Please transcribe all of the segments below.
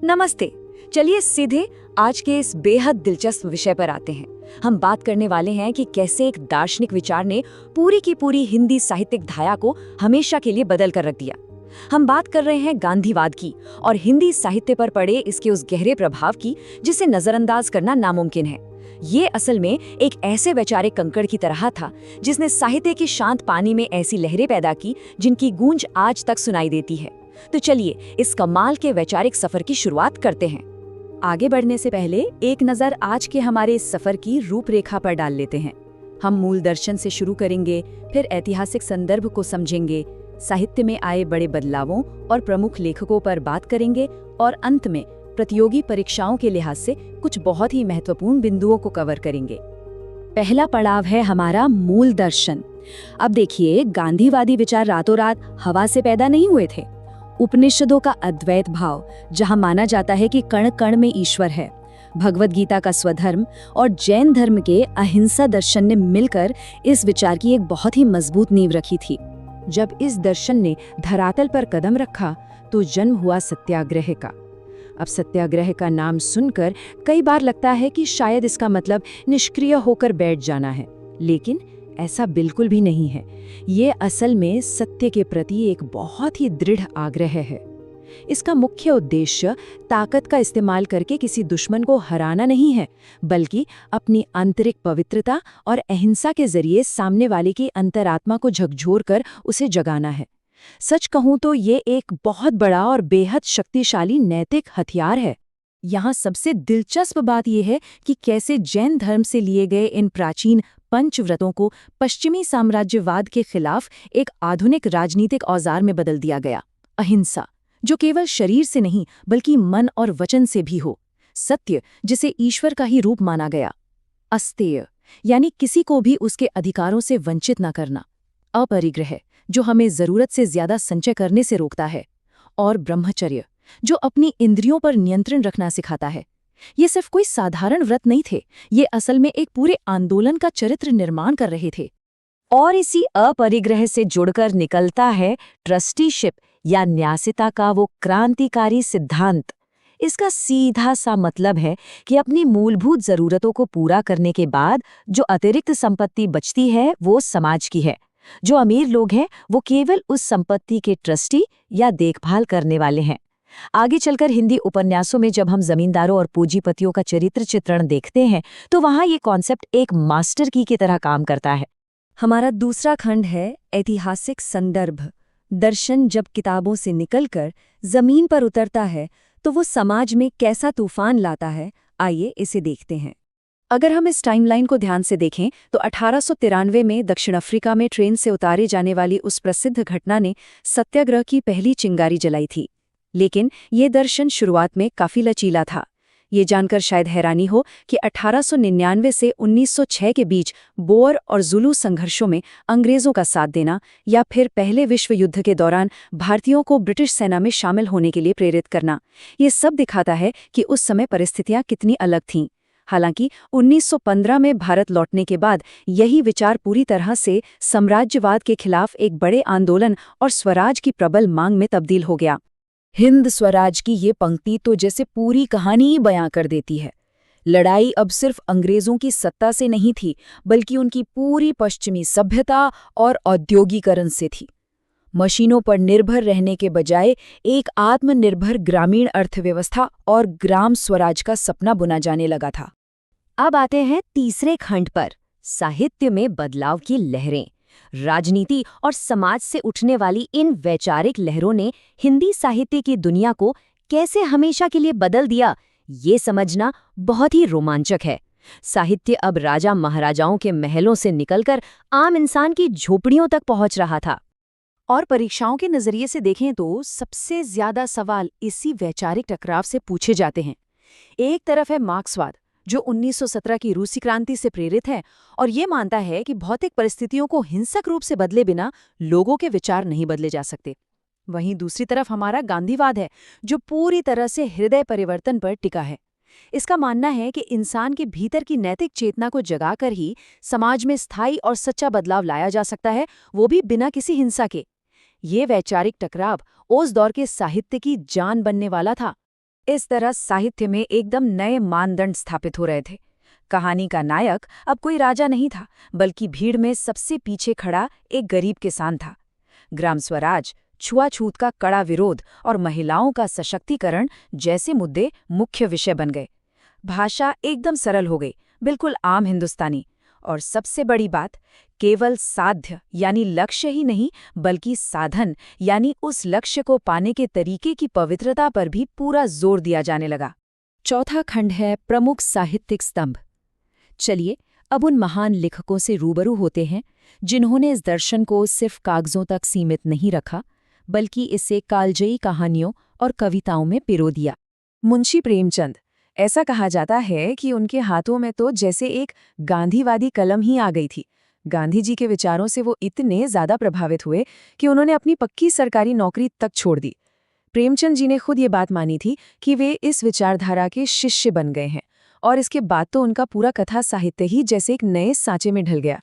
नमस्ते। चलिए सीधे आज के इस बेहद दिलचस्प विषय पर आते हैं। हम बात करने वाले हैं कि कैसे एक दार्शनिक विचार ने पूरी की पूरी हिंदी साहित्यिक धारा को हमेशा के लिए बदल कर रख दिया। हम बात कर रहे हैं गांधीवाद की और हिंदी साहित्य पर पड़े इसके उस गहरे प्रभाव की जिसे नजरअंदाज करना नामुमकिन है। ये असल में एक ऐसे वैचारिक कंकड़ की तरह था जिसने साहित्य के शांत पानी में ऐसी लहरें पैदा की जिनकी गूंज आज तक सुनाई देती है। तो चलिए इस कमाल के वैचारिक सफर की शुरुआत करते हैं। आगे बढ़ने से पहले एक नज़र आज के हमारे इस सफर की रूपरेखा पर डाल लेते हैं। हम मूल दर्शन से शुरू करेंगे, फिर ऐतिहासिक संदर्भ को समझेंगे, साहित्य में आए बड़े बदलावों और प्रमुख लेखकों पर बात करेंगे और अंत में प्रतियोगी परीक्षाओं के लिहाज से कुछ बहुत ही महत्वपूर्ण बिंदुओं को कवर करेंगे। पहला पड़ाव है हमारा मूल दर्शन। अब देखिए, गांधीवादी विचार रातों रात हवा से पैदा नहीं हुए थे। उपनिषदों का अद्वैत भाव, जहां माना जाता है कि कण कण में ईश्वर है, भगवद गीता का स्वधर्म और जैन धर्म के अहिंसा दर्शन ने मिलकर इस विचार की एक बहुत ही मजबूत नींव रखी थी। जब इस दर्शन ने धरातल पर कदम रखा तो जन्म हुआ सत्याग्रह का। अब सत्याग्रह का नाम सुनकर कई बार लगता है कि शायद इसका मतलब निष्क्रिय होकर बैठ जाना है, लेकिन ऐसा बिल्कुल भी नहीं है। ये असल में सत्य के प्रति एक बहुत ही दृढ़ आग्रह है। इसका मुख्य उद्देश्य ताकत का इस्तेमाल करके किसी दुश्मन को हराना नहीं है, बल्कि अपनी आंतरिक पवित्रता और अहिंसा के जरिए सामने वाले की अंतरात्मा को झकझोर कर उसे जगाना है। सच कहूं तो ये एक बहुत बड़ा और बेहद शक्तिशाली नैतिक हथियार है। यहाँ सबसे दिलचस्प बात यह है कि कैसे जैन धर्म से लिए गए इन प्राचीन पंचव्रतों को पश्चिमी साम्राज्यवाद के खिलाफ एक आधुनिक राजनीतिक औजार में बदल दिया गया। अहिंसा, जो केवल शरीर से नहीं बल्कि मन और वचन से भी हो। सत्य, जिसे ईश्वर का ही रूप माना गया। अस्तेय, यानी किसी को भी उसके अधिकारों से वंचित न करना। अपरिग्रह, जो हमें जरूरत से ज्यादा संचय करने से रोकता है। और ब्रह्मचर्य, जो अपनी इंद्रियों पर नियंत्रण रखना सिखाता है। ये सिर्फ कोई साधारण व्रत नहीं थे, ये असल में एक पूरे आंदोलन का चरित्र निर्माण कर रहे थे। और इसी अपरिग्रह से जुड़कर निकलता है ट्रस्टीशिप या न्यासिता का वो क्रांतिकारी सिद्धांत। इसका सीधा सा मतलब है कि अपनी मूलभूत जरूरतों को पूरा करने के बाद जो अतिरिक्त संपत्ति बचती है वो समाज की है। जो अमीर लोग हैं वो केवल उस संपत्ति के ट्रस्टी या देखभाल करने वाले हैं। आगे चलकर हिंदी उपन्यासों में जब हम जमींदारों और पूंजीपतियों का चरित्र चित्रण देखते हैं तो वहाँ ये कॉन्सेप्ट एक मास्टर की तरह काम करता है। हमारा दूसरा खंड है ऐतिहासिक संदर्भ। दर्शन जब किताबों से निकलकर जमीन पर उतरता है तो वो समाज में कैसा तूफान लाता है, आइए इसे देखते हैं। अगर हम इस टाइमलाइन को ध्यान से देखें तो 1893 में दक्षिण अफ्रीका में ट्रेन से उतारे जाने वाली उस प्रसिद्ध घटना ने सत्याग्रह की पहली चिंगारी जलाई थी। लेकिन ये दर्शन शुरुआत में काफी लचीला था। ये जानकर शायद हैरानी हो कि 1899 से 1906 के बीच बोअर और जुलू संघर्षों में अंग्रेजों का साथ देना या फिर पहले विश्व युद्ध के दौरान भारतीयों को ब्रिटिश सेना में शामिल होने के लिए प्रेरित करना, ये सब दिखाता है कि उस समय परिस्थितियां कितनी अलग थीं। हालांकि 1915 में भारत लौटने के बाद यही विचार पूरी तरह से साम्राज्यवाद के खिलाफ एक बड़े आंदोलन और स्वराज की प्रबल मांग में तब्दील हो गया। हिंद स्वराज की ये पंक्ति तो जैसे पूरी कहानी ही बयां कर देती है। लड़ाई अब सिर्फ अंग्रेजों की सत्ता से नहीं थी, बल्कि उनकी पूरी पश्चिमी सभ्यता और औद्योगिकरण से थी। मशीनों पर निर्भर रहने के बजाय एक आत्मनिर्भर ग्रामीण अर्थव्यवस्था और ग्राम स्वराज का सपना बुना जाने लगा था। अब आते हैं तीसरे खंड पर, साहित्य में बदलाव की लहरें। राजनीति और समाज से उठने वाली इन वैचारिक लहरों ने हिंदी साहित्य की दुनिया को कैसे हमेशा के लिए बदल दिया, ये समझना बहुत ही रोमांचक है। साहित्य अब राजा महाराजाओं के महलों से निकलकर आम इंसान की झोपड़ियों तक पहुंच रहा था। और परीक्षाओं के नजरिए से देखें तो सबसे ज्यादा सवाल इसी वैचारिक टकराव से पूछे जाते हैं। एक तरफ है मार्क्सवाद, जो 1917 की रूसी क्रांति से प्रेरित है और ये मानता है कि भौतिक परिस्थितियों को हिंसक रूप से बदले बिना लोगों के विचार नहीं बदले जा सकते। वहीं दूसरी तरफ हमारा गांधीवाद है, जो पूरी तरह से हृदय परिवर्तन पर टिका है। इसका मानना है कि इंसान के भीतर की नैतिक चेतना को जगाकर ही समाज में स्थायी और सच्चा बदलाव लाया जा सकता है, वो भी बिना किसी हिंसा के। ये वैचारिक टकराव उस दौर के साहित्य की जान बनने वाला था। इस तरह साहित्य में एकदम नए मानदंड स्थापित हो रहे थे। कहानी का नायक अब कोई राजा नहीं था, बल्कि भीड़ में सबसे पीछे खड़ा एक गरीब किसान था। ग्राम स्वराज, छुआछूत का कड़ा विरोध और महिलाओं का सशक्तिकरण जैसे मुद्दे मुख्य विषय बन गए। भाषा एकदम सरल हो गई, बिल्कुल आम हिंदुस्तानी। और सबसे बड़ी बात, केवल साध्य यानी लक्ष्य ही नहीं, बल्कि साधन यानी उस लक्ष्य को पाने के तरीके की पवित्रता पर भी पूरा जोर दिया जाने लगा। चौथा खंड है प्रमुख साहित्यिक स्तंभ। चलिए अब उन महान लेखकों से रूबरू होते हैं जिन्होंने इस दर्शन को सिर्फ कागजों तक सीमित नहीं रखा, बल्कि इसे कालजयी कहानियों और कविताओं में पिरो दिया। मुंशी प्रेमचंद, ऐसा कहा जाता है कि उनके हाथों में तो जैसे एक गांधीवादी कलम ही आ गई थी। गांधी जी के विचारों से वो इतने ज्यादा प्रभावित हुए कि उन्होंने अपनी पक्की सरकारी नौकरी तक छोड़ दी। प्रेमचंद जी ने खुद ये बात मानी थी कि वे इस विचारधारा के शिष्य बन गए हैं, और इसके बाद तो उनका पूरा कथा साहित्य ही जैसे एक नए सांचे में ढल गया।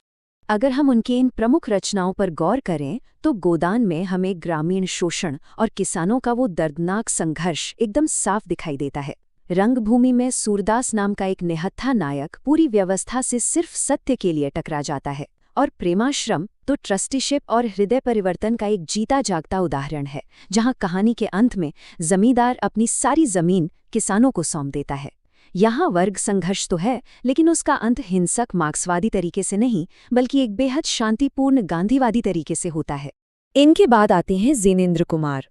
अगर हम उनके इन प्रमुख रचनाओं पर गौर करें तो गोदान में हमें ग्रामीण शोषण और किसानों का वो दर्दनाक संघर्ष एकदम साफ दिखाई देता है। रंगभूमि में सूरदास नाम का एक निहत्था नायक पूरी व्यवस्था से सिर्फ सत्य के लिए टकरा जाता है, और प्रेमाश्रम तो ट्रस्टीशिप और हृदय परिवर्तन का एक जीता जागता उदाहरण है, जहां कहानी के अंत में जमींदार अपनी सारी जमीन किसानों को सौंप देता है। यहाँ वर्ग संघर्ष तो है, लेकिन उसका अंत हिंसक मार्क्सवादी तरीके से नहीं, बल्कि एक बेहद शांतिपूर्ण गांधीवादी तरीके से होता है। इनके बाद आते हैं जिनेंद्र कुमार।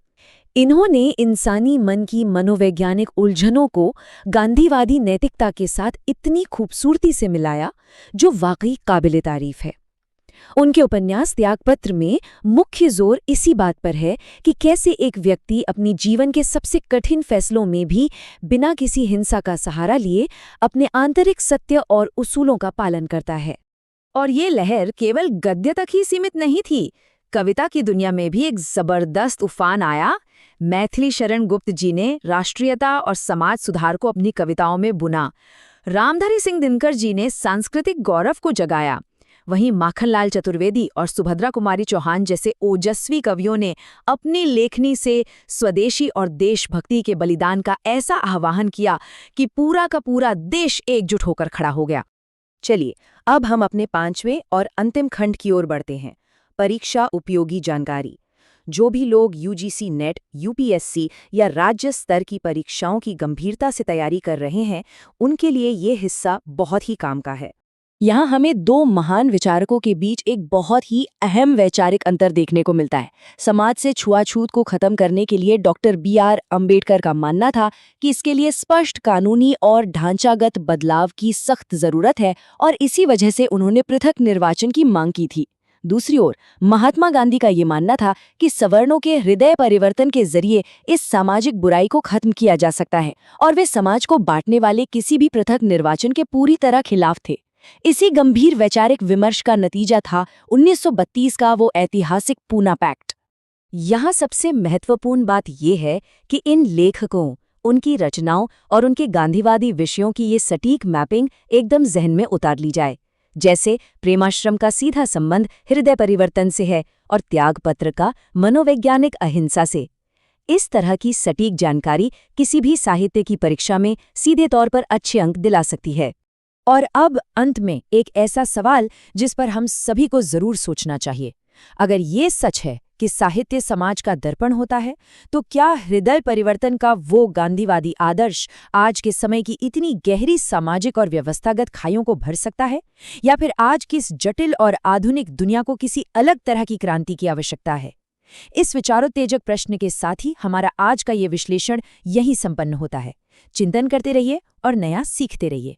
इन्होंने इंसानी मन की मनोवैज्ञानिक उलझनों को गांधीवादी नैतिकता के साथ इतनी खूबसूरती से मिलाया, जो वाकई काबिले तारीफ है। उनके उपन्यास त्यागपत्र में मुख्य जोर इसी बात पर है कि कैसे एक व्यक्ति अपनी जीवन के सबसे कठिन फैसलों में भी बिना किसी हिंसा का सहारा लिए अपने आंतरिक सत्य और उसूलों का पालन करता है। और ये लहर केवल गद्य तक ही सीमित नहीं थी, कविता की दुनिया में भी एक जबरदस्त उफान आया। मैथिली शरण गुप्त जी ने राष्ट्रीयता और समाज सुधार को अपनी कविताओं में बुना। रामधारी सिंह दिनकर जी ने सांस्कृतिक गौरव को जगाया। वहीं माखनलाल चतुर्वेदी और सुभद्रा कुमारी चौहान जैसे ओजस्वी कवियों ने अपनी लेखनी से स्वदेशी और देशभक्ति के बलिदान का ऐसा आह्वान किया कि पूरा का पूरा देश एकजुट होकर खड़ा हो गया। चलिए अब हम अपने 5वें और अंतिम खंड की ओर बढ़ते हैं, परीक्षा उपयोगी जानकारी। जो भी लोग यूजीसी नेट, यूपीएससी या राज्य स्तर की परीक्षाओं की गंभीरता से तैयारी कर रहे हैं, उनके लिए ये हिस्सा बहुत ही काम का है। यहाँ हमें दो महान विचारकों के बीच एक बहुत ही अहम वैचारिक अंतर देखने को मिलता है। समाज से छुआछूत को खत्म करने के लिए डॉक्टर बी.आर. अम्बेडकर का मानना था कि इसके लिए स्पष्ट कानूनी और ढांचागत बदलाव की सख्त जरूरत है, और इसी वजह से उन्होंने पृथक निर्वाचन की मांग की थी। दूसरी ओर महात्मा गांधी का ये मानना था कि सवर्णों के हृदय परिवर्तन के जरिए इस सामाजिक बुराई को खत्म किया जा सकता है, और वे समाज को बांटने वाले किसी भी पृथक निर्वाचन के पूरी तरह खिलाफ थे। इसी गंभीर वैचारिक विमर्श का नतीजा था 1932 का वो ऐतिहासिक पूना पैक्ट। यहाँ सबसे महत्वपूर्ण बात यह है कि इन लेखकों, उनकी रचनाओं और उनके गांधीवादी विषयों की ये सटीक मैपिंग एकदम जहन में उतार ली जाए। जैसे प्रेमाश्रम का सीधा संबंध हृदय परिवर्तन से है और त्यागपत्र का मनोवैज्ञानिक अहिंसा से। इस तरह की सटीक जानकारी किसी भी साहित्य की परीक्षा में सीधे तौर पर अच्छे अंक दिला सकती है। और अब अंत में एक ऐसा सवाल जिस पर हम सभी को जरूर सोचना चाहिए। अगर ये सच है कि साहित्य समाज का दर्पण होता है, तो क्या हृदय परिवर्तन का वो गांधीवादी आदर्श आज के समय की इतनी गहरी सामाजिक और व्यवस्थागत खाइयों को भर सकता है, या फिर आज की इस जटिल और आधुनिक दुनिया को किसी अलग तरह की क्रांति की आवश्यकता है? इस विचारोत्तेजक प्रश्न के साथ ही हमारा आज का ये विश्लेषण यहीं संपन्न होता है। चिंतन करते रहिए और नया सीखते रहिए।